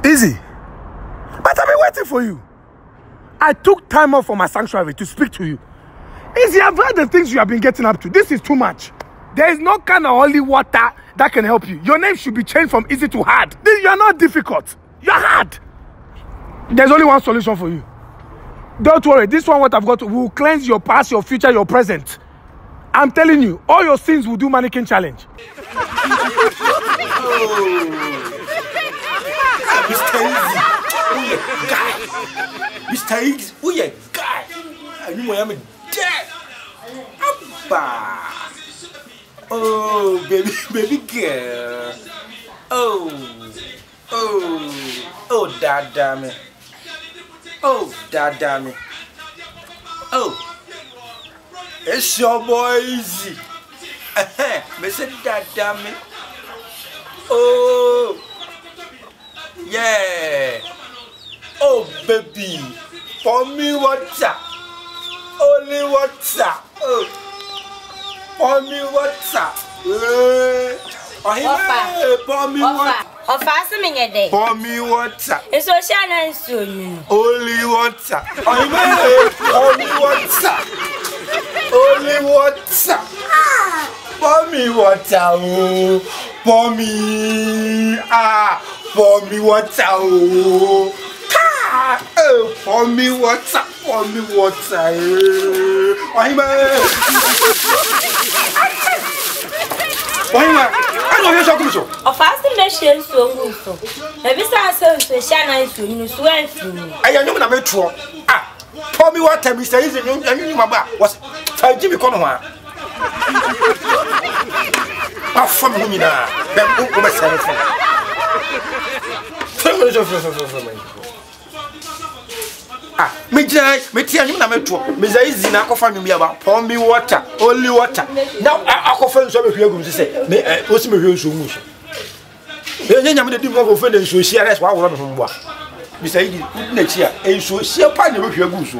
Easy. But I've been waiting for you. I took time off from my sanctuary to speak to you. Easy, I've heard the things you have been getting up to. This is too much. There is no kind of holy water that can help you. Your name should be changed from easy to hard. You are not difficult. You are hard. There's only one solution for you. Don't worry. This one, what I've got, will cleanse your past, your future, your present. I'm telling you, all your sins will do mannequin challenge. Mr. Higgs, who you guy? I knew I am dead. Abba. Oh, baby girl. Oh, dad damn it. Oh, dad damn it. Oh, it's your boy Easy. Mr. Dad damn it. Oh, yeah. Oh, baby, pour me water. Only water. Oh, pour me water. Pour me water. Pour me water. It's so shallow soon. Only water. Pour me water. Only water. Pour me water. Oh, pour me. Pour me water. Oh. Pour me water, pour me water. I don't hear something. Of fast machine so good. Maybe some shine so you swear. I know I'm a true. Pour me water, Mr. Easy, and you, my back was Jimmy Conway. From whom you are, then myself. Me tia him na metro. Me za easy na akofa nwum about pour me water, only water. Now akofa nso be hwegum se me osi me hwe nso mu so. Me nya nyam de dim ko fe de nso hia res wa woro me mbo a. Me za easy na chi a enso hia pa na be hwegum so.